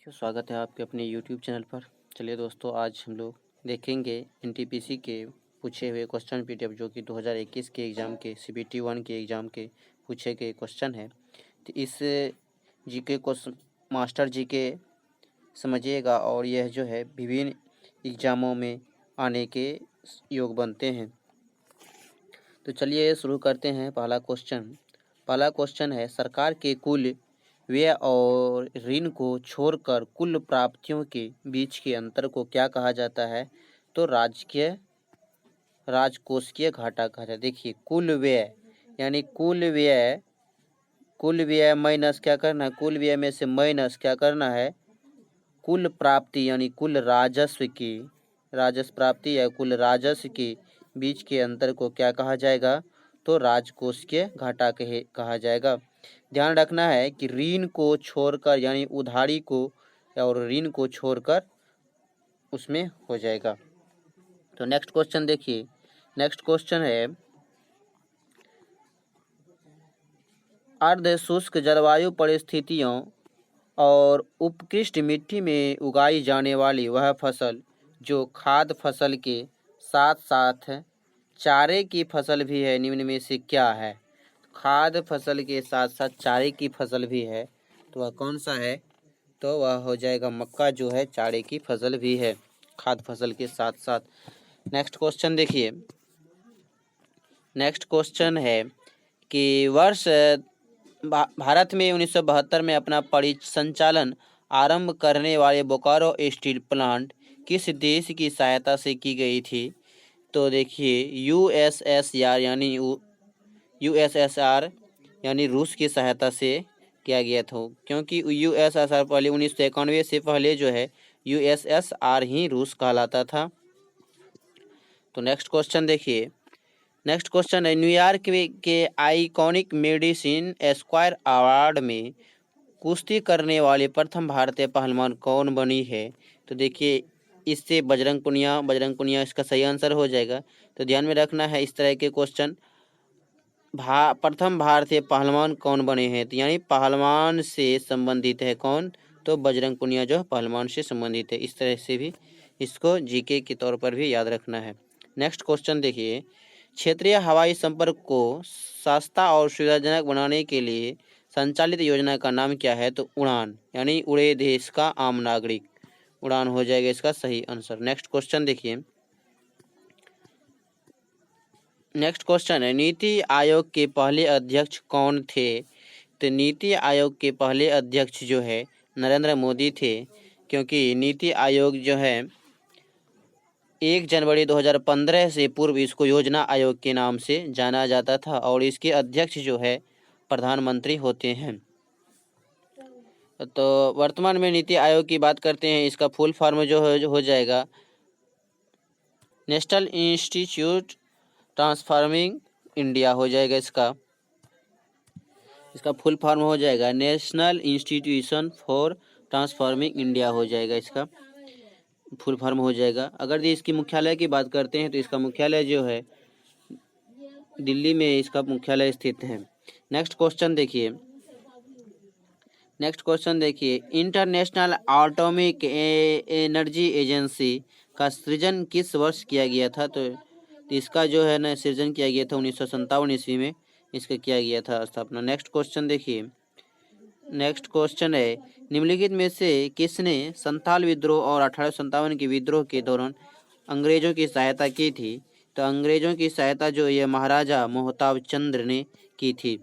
क्यों स्वागत है आपके अपने यूट्यूब चैनल पर। चलिए दोस्तों, आज हम लोग देखेंगे एनटीपीसी के पूछे हुए क्वेश्चन पीडीएफ जो कि 2021 के एग्ज़ाम के सीबीटी 1 के एग्ज़ाम के पूछे गए क्वेश्चन है। तो इस जीके को मास्टर जीके समझिएगा और यह जो है विभिन्न एग्ज़ामों में आने के योग बनते हैं। तो चलिए शुरू करते हैं। पहला क्वेश्चन है, सरकार के कुल व्यय और ऋण को छोड़कर कुल प्राप्तियों के बीच के अंतर को क्या कहा जाता है? तो राजकोषीय घाटा कहा जाता है। देखिए, कुल व्यय यानी कुल व्यय माइनस क्या करना है, कुल व्यय में से माइनस क्या करना है, कुल प्राप्ति यानी कुल राजस्व प्राप्ति या कुल राजस्व के बीच के अंतर को क्या कहा जाएगा? तो राजकोषीय घाटा कहा जाएगा। ध्यान रखना है कि ऋण को छोड़कर यानी उधारी को और ऋण को छोड़कर उसमें हो जाएगा। तो नेक्स्ट क्वेश्चन देखिए। नेक्स्ट क्वेश्चन है, अर्ध शुष्क जलवायु परिस्थितियों और उत्कृष्ट मिट्टी में उगाई जाने वाली वह फसल जो खाद्य फसल के साथ साथ चारे की फसल भी है, निम्न में से क्या है? खाद्य फसल के साथ साथ चारे की फसल भी है, तो वह कौन सा है? तो वह हो जाएगा मक्का, जो है चारे की फसल भी है खाद्य फसल के साथ साथ। नेक्स्ट क्वेश्चन देखिए। नेक्स्ट क्वेश्चन है कि वर्ष भारत में 1972 में अपना परिसंचालन आरंभ करने वाले बोकारो स्टील प्लांट किस देश की सहायता से की गई थी? तो देखिए, यूएसएसआर यानी रूस की सहायता से किया गया था, क्योंकि यूएसएसआर पहले 1991 से पहले जो है यूएसएसआर ही रूस कहलाता था। तो नेक्स्ट क्वेश्चन देखिए। नेक्स्ट क्वेश्चन है, न्यूयॉर्क के आइकॉनिक मेडिसिन एस्क्वायर अवार्ड में कुश्ती करने वाले प्रथम भारतीय पहलवान कौन बनी है? तो देखिए, इससे बजरंग पुनिया इसका सही आंसर हो जाएगा। तो ध्यान में रखना है इस तरह के क्वेश्चन। प्रथम भारतीय पहलवान कौन बने हैं? तो यानी पहलवान से संबंधित है कौन? तो बजरंग पुनिया जो पहलवान से संबंधित है। इस तरह से भी इसको जीके के तौर पर भी याद रखना है। नेक्स्ट क्वेश्चन देखिए, क्षेत्रीय हवाई संपर्क को सस्ता और सुविधाजनक बनाने के लिए संचालित योजना का नाम क्या है? तो उड़ान यानी उड़े देश का आम नागरिक, उड़ान हो जाएगा इसका सही आंसर। नेक्स्ट क्वेश्चन देखिए। नेक्स्ट क्वेश्चन है, नीति आयोग के पहले अध्यक्ष कौन थे? तो नीति आयोग के पहले अध्यक्ष जो है नरेंद्र मोदी थे, क्योंकि नीति आयोग जो है 1 जनवरी 2015 से पूर्व इसको योजना आयोग के नाम से जाना जाता था और इसके अध्यक्ष जो है प्रधानमंत्री होते हैं। तो वर्तमान में नीति आयोग की बात करते हैं, इसका फुल फॉर्म जो हो जाएगा नेशनल इंस्टीट्यूट ट्रांसफॉर्मिंग इंडिया हो जाएगा। इसका फुल फॉर्म हो जाएगा national institution for transforming India हो जाएगा, इसका फुल फॉर्म हो जाएगा। अगर इसकी मुख्यालय की बात करते हैं तो इसका मुख्यालय जो है दिल्ली में इसका मुख्यालय स्थित है। नेक्स्ट क्वेश्चन देखिए। इंटरनेशनल एटॉमिक एनर्जी एजेंसी का सृजन किस वर्ष किया गया था? तो इसका जो है ना सृजन किया गया था 1957 ईस्वी में इसका किया गया था स्थापना। नेक्स्ट क्वेश्चन देखिए। नेक्स्ट क्वेश्चन है, निम्नलिखित में से किसने संथाल विद्रोह और 1857 के विद्रोह के दौरान अंग्रेजों की सहायता की थी? तो अंग्रेजों की सहायता जो ये महाराजा मोहताब चंद्र ने की थी।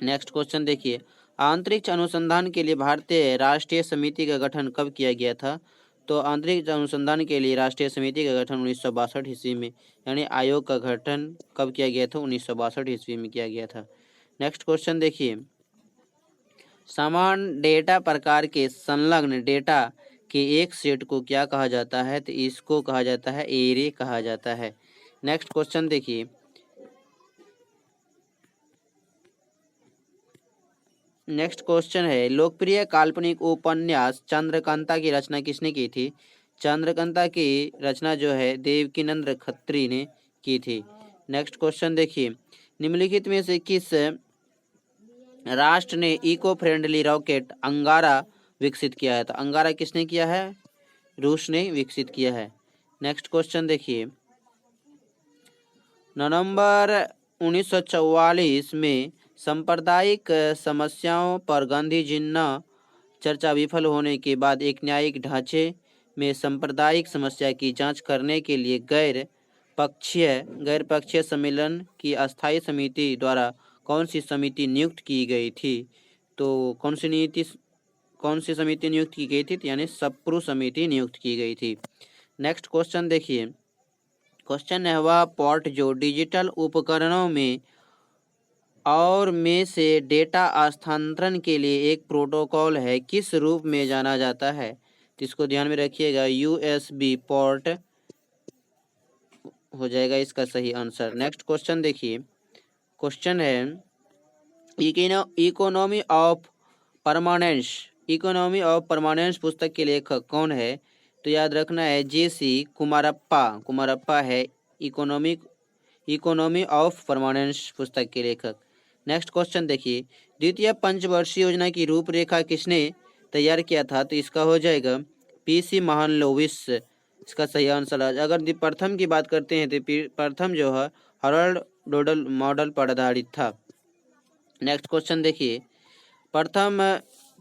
नेक्स्ट क्वेश्चन देखिए, अंतरिक्ष अनुसंधान के लिए भारतीय राष्ट्रीय समिति का गठन कब किया गया था? तो अंतरिक्ष अनुसंधान के लिए राष्ट्रीय समिति का गठन 1962 ईस्वी में, यानी आयोग का गठन कब किया गया था? 1962 ईस्वी में किया गया था। नेक्स्ट क्वेश्चन देखिए, समान डेटा प्रकार के संलग्न डेटा के एक सेट को क्या कहा जाता है? तो इसको कहा जाता है एरे कहा जाता है। नेक्स्ट क्वेश्चन देखिए। नेक्स्ट क्वेश्चन है, लोकप्रिय काल्पनिक उपन्यास चंद्रकांता की रचना किसने की थी? चंद्रकांता की रचना जो है देवकीनंद खत्री ने की थी। नेक्स्ट क्वेश्चन देखिए, निम्नलिखित में से किस राष्ट्र ने इको फ्रेंडली रॉकेट अंगारा विकसित किया है? तो अंगारा किसने किया है? रूस ने विकसित किया है। नेक्स्ट क्वेश्चन देखिए, नवंबर 1944 में सांप्रदायिक समस्याओं पर गांधी जी न चर्चा विफल होने के बाद एक न्यायिक ढांचे में सांप्रदायिक समस्या की जांच करने के लिए गैर पक्षीय सम्मेलन की अस्थायी समिति द्वारा कौन सी समिति नियुक्त की गई थी? तो कौन सी समिति नियुक्त की गई थी? यानी सप्रू समिति नियुक्त की गई थी। नेक्स्ट क्वेश्चन देखिए, क्वेश्चन है वह पोर्ट जो डिजिटल उपकरणों में से डेटा स्थानांतरण के लिए एक प्रोटोकॉल है, किस रूप में जाना जाता है? तो इसको ध्यान में रखिएगा, USB पोर्ट हो जाएगा इसका सही आंसर। नेक्स्ट क्वेश्चन देखिए, क्वेश्चन है इकोनॉमी ऑफ परमानेंस पुस्तक के लेखक कौन है? तो याद रखना है JC कुमारप्पा है इकोनॉमी ऑफ परमानेंस पुस्तक के लेखक। नेक्स्ट क्वेश्चन देखिए, द्वितीय पंचवर्षीय योजना की रूपरेखा किसने तैयार किया था? तो इसका हो जाएगा PC महालनोबिस, इसका सही आंसर है। अगर प्रथम की बात करते हैं तो प्रथम जो है हरोल्ड डोडल मॉडल पर आधारित था। नेक्स्ट क्वेश्चन देखिए,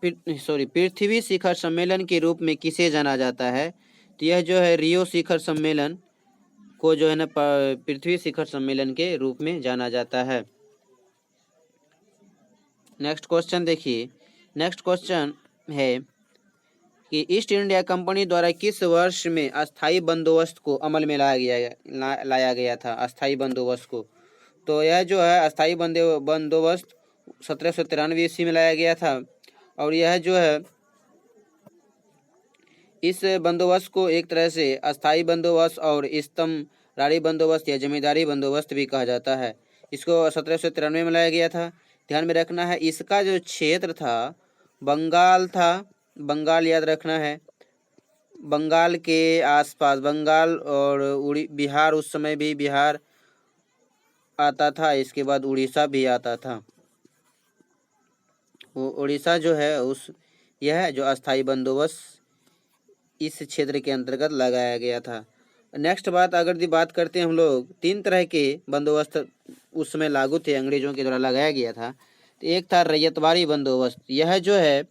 पृथ्वी शिखर सम्मेलन के रूप में किसे जाना जाता है? तो यह जो है रियो शिखर सम्मेलन को जो है ना पृथ्वी शिखर सम्मेलन के रूप में जाना जाता है। नेक्स्ट क्वेश्चन देखिए, नेक्स्ट क्वेश्चन है कि ईस्ट इंडिया कंपनी द्वारा किस वर्ष में अस्थाई बंदोबस्त को अमल में लाया गया था? अस्थाई बंदोबस्त को, तो यह जो है अस्थाई बंदोबस्त 1793 ईस्वी में लाया गया था। और यह जो है इस बंदोबस्त को एक तरह से अस्थाई बंदोबस्त और स्तंभरारी बंदोबस्त या जमींदारी बंदोबस्त भी कहा जाता है। इसको 1793 में लाया गया था। ध्यान में रखना है इसका जो क्षेत्र था बंगाल था, बंगाल याद रखना है, बंगाल के आसपास बंगाल और बिहार, उस समय भी बिहार आता था, इसके बाद उड़ीसा भी आता था। वो उड़ीसा जो है यह जो अस्थाई बंदोबस्त इस क्षेत्र के अंतर्गत लगाया गया था। नेक्स्ट बात करते हैं हम लोग, 3 तरह के बंदोबस्त उस समय लागू थे, अंग्रेजों के द्वारा लगाया गया था। तो एक था रैयतवारी बंदोबस्त, यह जो है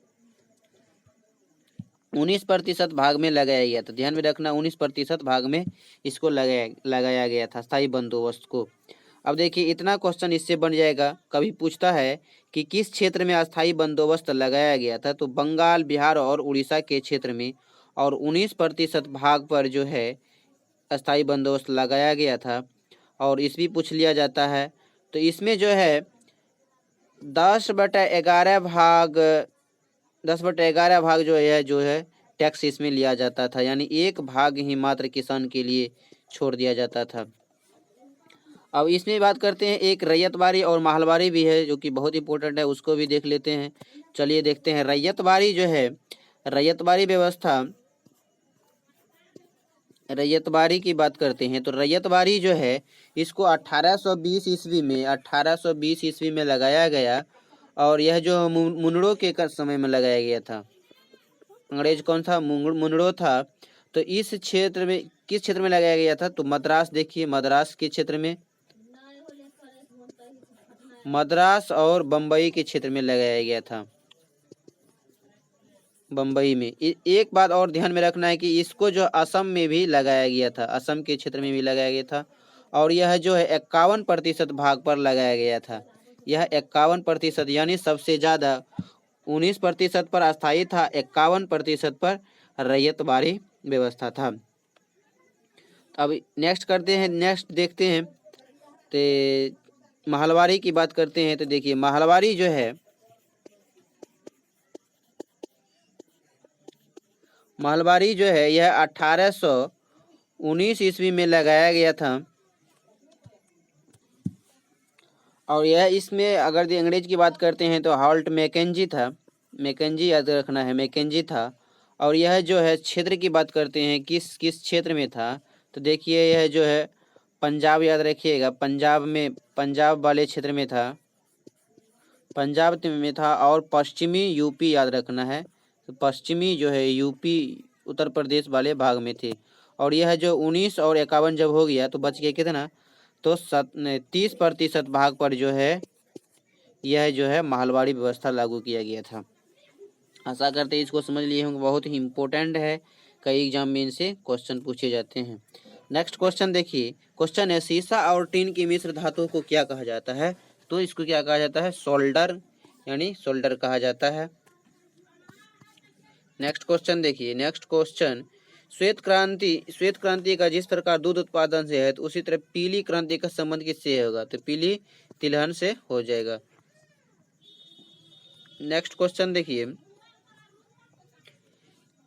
19% भाग में लगाया गया था। ध्यान में रखना 19% भाग में इसको लगाया गया था स्थायी बंदोबस्त को। अब देखिए इतना क्वेश्चन इससे बन जाएगा, कभी पूछता है कि किस क्षेत्र में अस्थाई बंदोबस्त लगाया गया था? तो बंगाल, बिहार और उड़ीसा के क्षेत्र में, और 19% भाग पर जो है अस्थाई बंदोबस्त लगाया गया था। और इस भी पूछ लिया जाता है, तो इसमें जो है 10/11 भाग जो है टैक्स इसमें लिया जाता था, यानी 1 भाग ही मात्र किसान के लिए छोड़ दिया जाता था। अब इसमें बात करते हैं, एक रैयतवारी और महलवारी भी है जो कि बहुत इंपॉर्टेंट है, उसको भी देख लेते हैं। चलिए देखते हैं, रैयतवारी जो है, रैयतवारी व्यवस्था, रैयतवारी की बात करते हैं तो रैयतवारी जो है इसको 1820 ईस्वी में लगाया गया। और यह जो मुनड़ो के समय में लगाया गया था। अंग्रेज कौन था? मुनड़ो था। तो इस क्षेत्र में किस क्षेत्र में लगाया गया था? तो मद्रास, देखिए मद्रास के क्षेत्र में, मद्रास और बम्बई के क्षेत्र में लगाया गया था, बम्बई में। एक बात और ध्यान में रखना है कि इसको जो असम में भी लगाया गया था, असम के क्षेत्र में भी लगाया गया था। और यह जो है 51% भाग पर लगाया गया था। यह 51%, यानी सबसे ज़्यादा 19% पर अस्थायी था, 51% पर रैयतवारी व्यवस्था था। अब नेक्स्ट देखते हैं, तो महलवारी की बात करते हैं। तो देखिए महलवारी जो है, महलवारी जो है यह 1819 ईस्वी में लगाया गया था। और यह इसमें अगर अंग्रेज की बात करते हैं तो हॉल्ट मैकेंजी था, मैकेंजी याद रखना है, मैकेंजी था। और यह जो है क्षेत्र की बात करते हैं, किस क्षेत्र में था? तो देखिए यह जो है पंजाब, याद रखिएगा पंजाब वाले क्षेत्र में था, पंजाब में था। और पश्चिमी यूपी याद रखना है, पश्चिमी जो है यूपी उत्तर प्रदेश वाले भाग में थे। और यह जो 19 और 51 जब हो गया तो बच गया कितना, तो 30% भाग पर जो है यह जो है माहलवाड़ी व्यवस्था लागू किया गया था। आशा करते हैं इसको समझ लिए होंगे, बहुत ही इम्पोर्टेंट है, कई एग्जाम में इनसे क्वेश्चन पूछे जाते हैं। नेक्स्ट क्वेश्चन देखिए, क्वेश्चन है सीसा और टीन की मिश्र धातु को क्या कहा जाता है, तो इसको क्या कहा जाता है, सोल्डर, यानी सोल्डर कहा जाता है। नेक्स्ट क्वेश्चन देखिए, नेक्स्ट क्वेश्चन, श्वेत क्रांति का जिस प्रकार दूध उत्पादन से है तो उसी तरह पीली क्रांति का संबंध किससे होगा, तो पीली तिलहन से हो जाएगा। नेक्स्ट क्वेश्चन देखिए,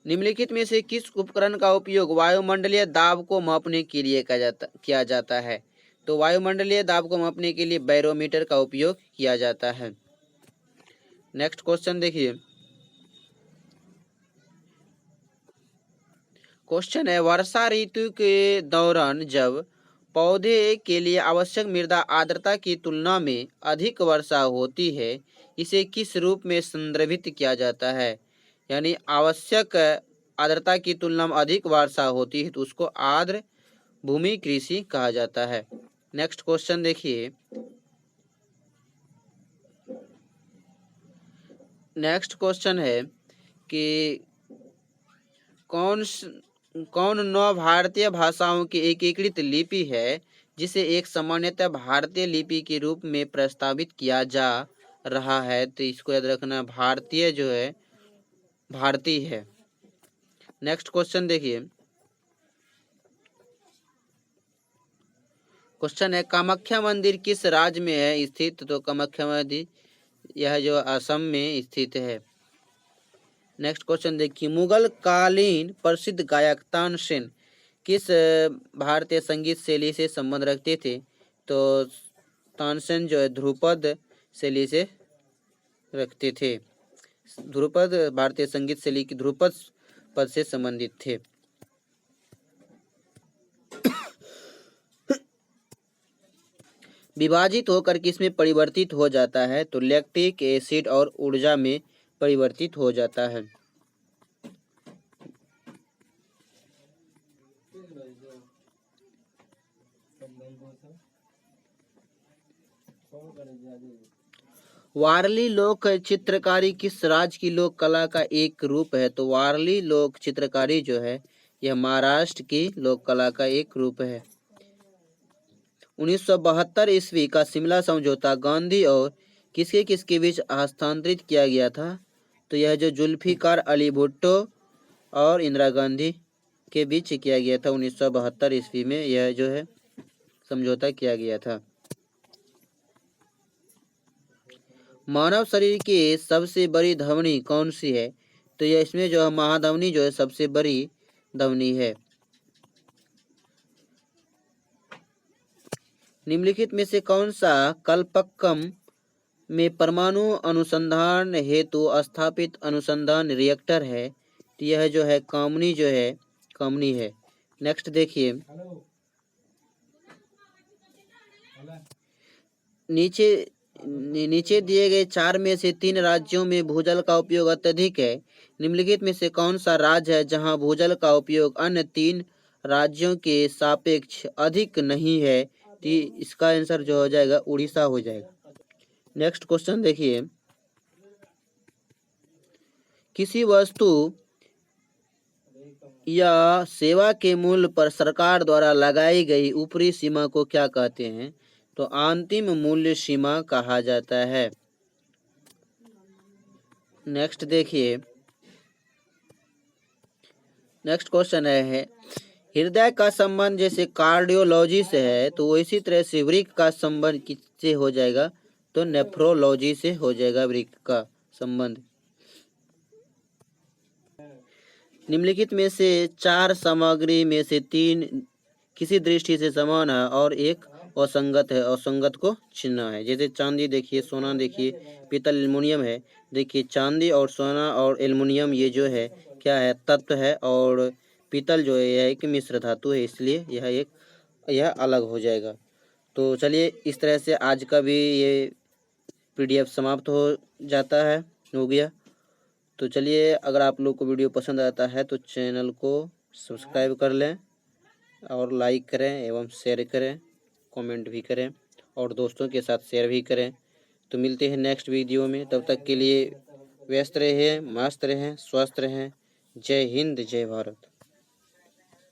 निम्नलिखित में से किस उपकरण का उपयोग वायुमंडलीय दाब को मापने के लिए किया जाता है, तो वायुमंडलीय दाब को मापने के लिए बैरोमीटर का उपयोग किया जाता है। नेक्स्ट क्वेश्चन देखिए, क्वेश्चन है वर्षा ऋतु के दौरान जब पौधे के लिए आवश्यक मृदा आर्द्रता की तुलना में अधिक वर्षा होती है, इसे किस रूप में संदर्भित किया जाता है, यानी आवश्यक आर्द्रता की तुलना में अधिक वर्षा होती है तो उसको आर्द्र भूमि कृषि कहा जाता है। नेक्स्ट क्वेश्चन देखिए, नेक्स्ट क्वेश्चन है कि कौन 9 भारतीय भाषाओं की एकीकृत लिपि है जिसे एक सामान्यतः भारतीय लिपि के रूप में प्रस्तावित किया जा रहा है, तो इसको याद रखना, भारतीय जो है भारती है। नेक्स्ट क्वेश्चन देखिए, क्वेश्चन है कामाख्या मंदिर किस राज्य में है स्थित, तो कामाख्या मंदिर यह जो असम में स्थित है। नेक्स्ट क्वेश्चन देखिए, मुगल कालीन प्रसिद्ध गायक तानसेन किस भारतीय संगीत शैली से संबंध रखते थे, तो तानसेन जो है ध्रुपद शैली से रखते थे, ध्रुपद भारतीय संगीत शैली की ध्रुपद पद से संबंधित थे। विभाजित होकर किसमें परिवर्तित हो जाता है, तो लैक्टिक एसिड और ऊर्जा में परिवर्तित हो जाता है। वारली लोक चित्रकारी किस राज्य की लोक कला का एक रूप है, तो वारली लोक चित्रकारी जो है यह महाराष्ट्र की लोक कला का एक रूप है। 1972 ईस्वी का शिमला समझौता गांधी और किसके बीच हस्तांतरित किया गया था, तो यह जो जुल्फिकार अली भुट्टो और इंदिरा गांधी के बीच किया गया था। 1972 ईस्वी में यह जो है समझौता किया गया था। मानव शरीर की सबसे बड़ी धमनी कौन सी है, तो यह इसमें जो है महाधमनी जो है सबसे बड़ी धमनी है। निम्नलिखित में से कौन सा कल्पक्कम में परमाणु अनुसंधान हेतु स्थापित अनुसंधान रिएक्टर है, तो यह जो है कामनी है। नेक्स्ट देखिए, नीचे दिए गए 4 में से 3 राज्यों में भूजल का उपयोग अत्यधिक है, निम्नलिखित में से कौन सा राज्य है जहां भूजल का उपयोग अन्य 3 राज्यों के सापेक्ष अधिक नहीं है, तो इसका आंसर जो हो जाएगा उड़ीसा हो जाएगा। नेक्स्ट क्वेश्चन देखिए, किसी वस्तु या सेवा के मूल्य पर सरकार द्वारा लगाई गई ऊपरी सीमा को क्या कहते हैं, तो अंतिम मूल्य सीमा कहा जाता है। नेक्स्ट देखिए, नेक्स्ट क्वेश्चन है हृदय का संबंध जैसे कार्डियोलॉजी से है तो इसी तरह से वृक्क का संबंध किससे हो जाएगा, तो नेफ्रोलॉजी से हो जाएगा वृक्क का संबंध। निम्नलिखित में से 4 सामग्री में से 3 किसी दृष्टि से समान है और एक असंगत है, असंगत को चुनना है। जैसे चांदी देखिए, सोना देखिए, पीतल एल्युमिनियम है। देखिए चांदी और सोना और एल्युमिनियम ये जो है क्या है, तत्व है, और पीतल जो है यह एक मिश्र धातु है, इसलिए यह अलग हो जाएगा। तो चलिए इस तरह से आज का भी ये PDF समाप्त हो गया। तो चलिए, अगर आप लोग को वीडियो पसंद आता है तो चैनल को सब्सक्राइब कर लें और लाइक करें एवं शेयर करें, कमेंट भी करें और दोस्तों के साथ शेयर भी करें। तो मिलते हैं नेक्स्ट वीडियो में, तब तक के लिए व्यस्त रहें, मस्त रहें, स्वस्थ रहें। जय हिंद, जय भारत।